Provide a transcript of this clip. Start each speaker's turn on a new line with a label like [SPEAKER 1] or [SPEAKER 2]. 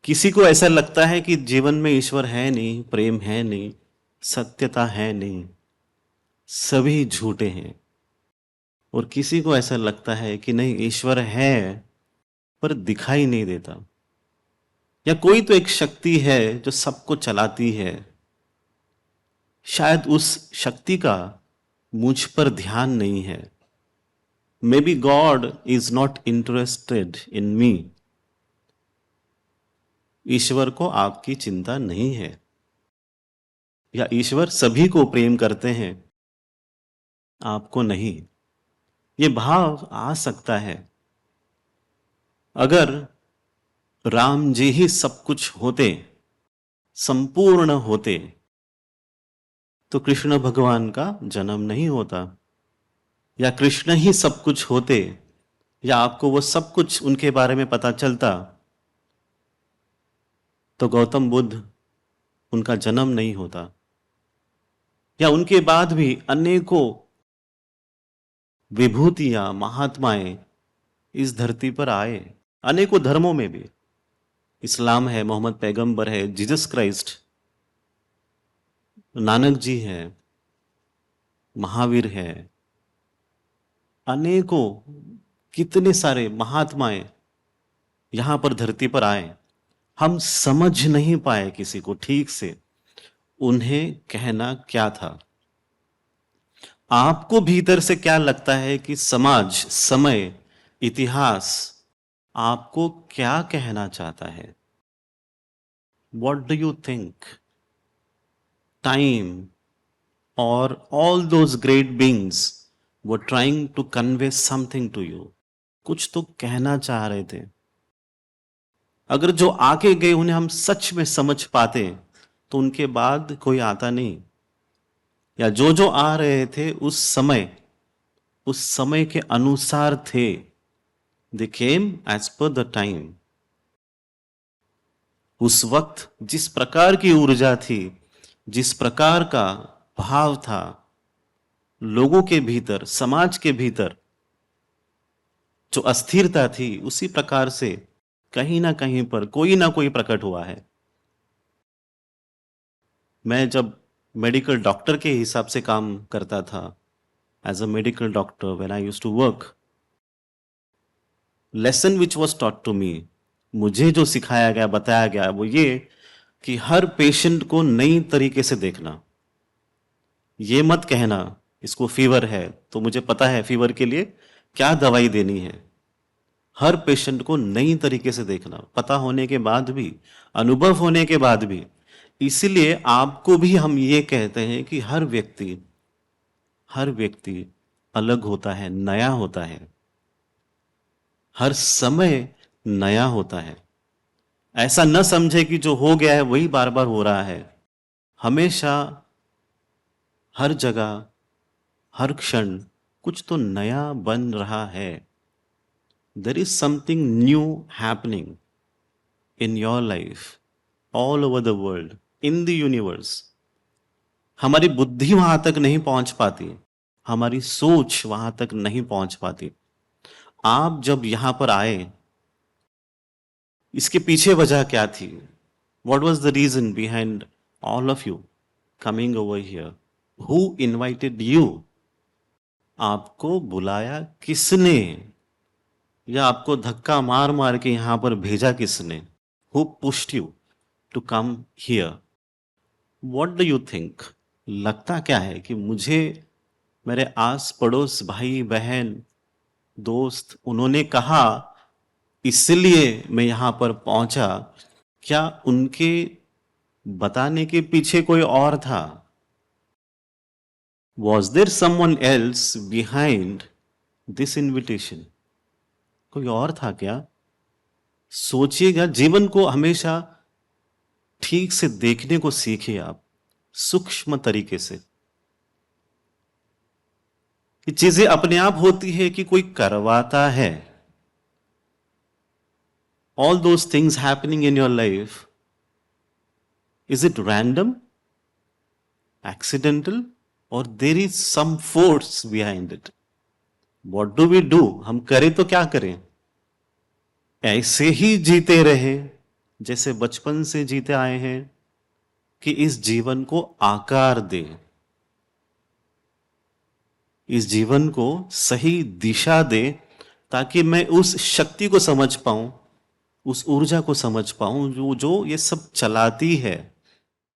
[SPEAKER 1] किसी को ऐसा लगता है कि जीवन में ईश्वर है नहीं, प्रेम है नहीं, सत्यता है नहीं, सभी झूठे हैं। और किसी को ऐसा लगता है कि नहीं, ईश्वर है पर दिखाई नहीं देता, या कोई तो एक शक्ति है जो सबको चलाती है, शायद उस शक्ति का मुझ पर ध्यान नहीं है। Maybe God is not interested in me. ईश्वर को आपकी चिंता नहीं है, या ईश्वर सभी को प्रेम करते हैं, आपको नहीं। ये भाव आ सकता है। अगर राम जी ही सब कुछ होते, संपूर्ण होते, तो कृष्ण भगवान का जन्म नहीं होता। या कृष्ण ही सब कुछ होते, या आपको वो सब कुछ उनके बारे में पता चलता, तो गौतम बुद्ध, उनका जन्म नहीं होता। या उनके बाद भी अनेकों विभूतियां, महात्माएं इस धरती पर आए, अनेकों धर्मों में भी। इस्लाम है, मोहम्मद पैगंबर है, जीसस क्राइस्ट, नानक जी है, महावीर है, अनेकों, कितने सारे महात्माएं यहां पर धरती पर आए। हम समझ नहीं पाए किसी को ठीक से उन्हें कहना क्या था। आपको भीतर से क्या लगता है कि समाज, समय, इतिहास आपको क्या कहना चाहता है? What do you think? Time or all those great beings were trying to convey something to you. कुछ तो कहना चाह रहे थे। अगर जो आके गए उन्हें हम सच में समझ पाते, तो उनके बाद कोई आता नहीं। या जो जो आ रहे थे उस समय के अनुसार थे। They came as per the time. उस वक्त जिस प्रकार की ऊर्जा थी, जिस प्रकार का भाव था लोगों के भीतर, समाज के भीतर, जो अस्थिरता थी, उसी प्रकार से कहीं ना कहीं पर कोई ना कोई प्रकट हुआ है। मैं जब मेडिकल डॉक्टर के हिसाब से काम करता था, as a medical doctor, when I used to work, lesson which was taught to me, मुझे जो सिखाया गया, बताया गया, वो ये कि हर पेशेंट को नई तरीके से देखना। ये मत कहना इसको फीवर है तो मुझे पता है फीवर के लिए क्या दवाई देनी है। हर पेशेंट को नई तरीके से देखना, पता होने के बाद भी, अनुभव होने के बाद भी। इसीलिए आपको भी हम ये कहते हैं कि हर व्यक्ति अलग होता है, नया होता है, हर समय नया होता है। ऐसा न समझे कि जो हो गया है वही बार बार हो रहा है। हमेशा, हर जगह, हर क्षण कुछ तो नया बन रहा है। There is something new happening in your life, all over the world, in the universe. हमारी बुद्धि वहां तक नहीं पहुंच पाती, हमारी सोच वहां तक नहीं पहुंच पाती। आप जब यहां पर आए, इसके पीछे वजह क्या थी? What was the reason behind all of you coming over here? Who invited you? आपको बुलाया किसने? या आपको धक्का मार मार के यहां पर भेजा किसने? Who pushed you to come here? What do you think? लगता क्या है कि मुझे मेरे आस पड़ोस, भाई बहन, दोस्त, उन्होंने कहा इसलिए मैं यहां पर पहुंचा? क्या उनके बताने के पीछे कोई और था? Was there someone else behind this invitation? कोई और था क्या? सोचिएगा, जीवन को हमेशा ठीक से देखने को सीखिए आप, सूक्ष्म तरीके से, कि चीजें अपने आप होती है कि कोई करवाता है। All those things happening in your life, is it random, accidental, or there is some force behind it? What do we do? हम करें तो क्या करें? ऐसे ही जीते रहे, जैसे बचपन से जीते आए हैं कि इस जीवन को आकार दे, इस जीवन को सही दिशा दे, ताकि मैं उस शक्ति को समझ पाऊं, उस ऊर्जा को समझ पाऊं जो जो ये सब चलाती है।